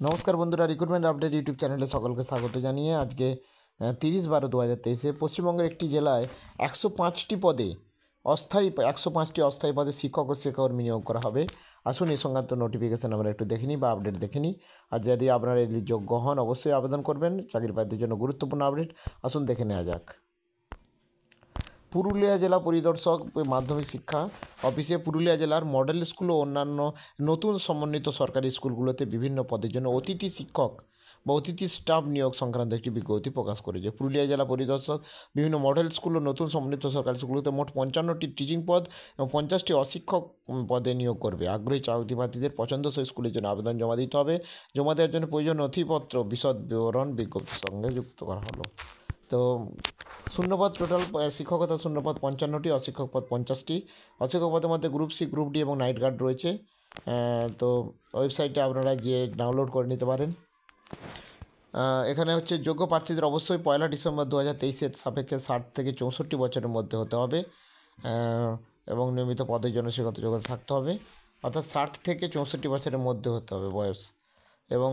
নমস্কার বন্ধুরা, recruitment update YouTube চ্যানেলে সকলকে স্বাগত জানিয়ে আজকে 30/12/2023 পশ্চিমবঙ্গের একটি জেলায় 105টি পদে 105টি অস্থায়ী পদে শিক্ষক ও শিক্ষাকর্মী নিয়োগ করা হবে। আসুন এই সংক্রান্ত নোটিফিকেশান আমরা একটু দেখে নিই বা আপডেট দেখে নিই। আর যদি আপনারা এর যোগ্য হন অবশ্যই আবেদন করবেন। চাকরি প্রার্থীর জন্য গুরুত্বপূর্ণ আপডেট, আসুন দেখে নেওয়া যাক। পুরুলিয়া জেলা পরিদর্শক মাধ্যমিক শিক্ষা অফিসে পুরুলিয়া জেলার মডেল স্কুল ও অন্যান্য নতুন সমন্বিত সরকারি স্কুলগুলোতে বিভিন্ন পদের জন্য অতিথি শিক্ষক বা অতিথি স্টাফ নিয়োগ সংক্রান্ত একটি বিজ্ঞপ্তি প্রকাশ করেছে। পুরুলিয়া জেলা পরিদর্শক বিভিন্ন মডেল স্কুল ও নতুন সমন্বিত সরকারি স্কুলগুলোতে মোট 55টি টিচিং পদ এবং 50টি অশিক্ষক পদে নিয়োগ করবে। আগ্রহী চাকরি প্রার্থীদের পছন্দসই স্কুলের জন্য আবেদন জমা দিতে হবে। জমা দেওয়ার জন্য প্রয়োজন নথিপত্র বিশদ বিবরণ বিজ্ঞপ্তির সঙ্গে যুক্ত করা হলো। তো শূন্যপদ টোটাল শিক্ষকতা শূন্যপদ 55টি, অশিক্ষক পদ 50টি। অশিক্ষক পদের মধ্যে গ্রুপ সি, গ্রুপ ডি এবং নাইট গার্ড রয়েছে। তো ওয়েবসাইটে আপনারা গিয়ে ডাউনলোড করে নিতে পারেন। এখানে হচ্ছে যোগ্য প্রার্থীদের অবশ্যই 1 ডিসেম্বর 2023 সাপেক্ষে 60 থেকে 64 বছরের মধ্যে হতে হবে এবং নিয়মিত পদের জন্য শিক্ষাগত যোগ্যতা থাকতে হবে, অর্থাৎ 60 থেকে 64 বছরের মধ্যে হতে হবে বয়স। এবং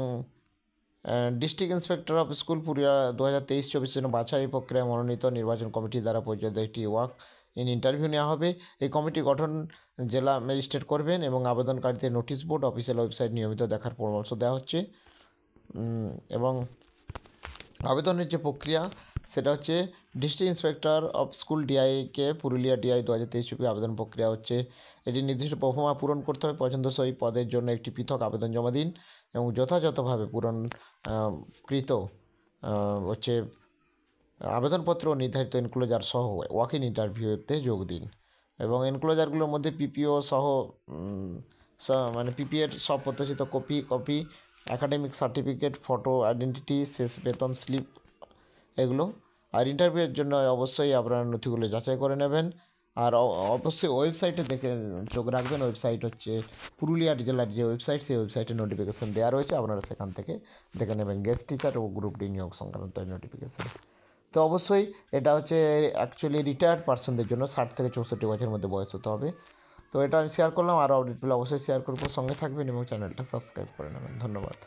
district inspector of school Purulia 2023-24 জন্য বাছাই প্রক্রিয়া মনোনীত নির্বাচন কমিটি দ্বারা পরিচালিত একটি ওয়াক ইন ইন্টারভিউ নেওয়া হবে। এই কমিটি গঠন জেলা ম্যাজিস্ট্রেট করবেন এবং আবেদনকারীদের নোটিশ বোর্ড অফিসিয়াল ওয়েবসাইট নিয়মিত দেখার পরামর্শ দেওয়া হচ্ছে। এবং আবেদনের যে প্রক্রিয়া সেটা হচ্ছে ডিস্ট্রিক্ট ইন্সপেক্টর অফ স্কুল ডিআইকে পুরুলিয়া ডিআই 2023 আবেদন প্রক্রিয়া হচ্ছে এটি নির্দিষ্ট প্রফর্মা পূরণ করতে হবে। পছন্দসই পদের জন্য একটি পৃথক আবেদন জমা দিন এবং যথাযথভাবে পূরণকৃত হচ্ছে আবেদনপত্র ও নির্ধারিত এনক্লোজার সহ ওয়াক ইন ইন্টারভিউতে যোগ দিন। এবং এনক্লোজারগুলোর মধ্যে পিপিও সহ মানে পিপিএর সব প্রত্যাশিত copy academic certificate, photo identity, শেষ বেতন স্লিপ এগুলো। আর ইন্টারভিউয়ের জন্য অবশ্যই আপনারা নথিগুলো যাচাই করে নেবেন। আর অবশ্যই ওয়েবসাইটে দেখে চোখ রাখবেন। ওয়েবসাইট হচ্ছে পুরুলিয়া জেলার যে ওয়েবসাইট, সেই ওয়েবসাইটে নোটিফিকেশান দেওয়া রয়েছে, আপনারা সেখান থেকে দেখে নেবেন গেস্ট টিচার ও গ্রুপ ডি নিয়োগ সংক্রান্ত নোটিফিকেশান। তো অবশ্যই এটা হচ্ছে অ্যাকচুয়ালি রিটায়ার্ড পার্সনদের জন্য 60 থেকে 64 বছরের মধ্যে বয়স হতে হবে। তো এটা আমি শেয়ার করলাম, আরও আপডেট পেলে অবশ্যই শেয়ার করবো। সঙ্গে থাকবেন এবং চ্যানেলটা সাবস্ক্রাইব করে নেবেন। ধন্যবাদ।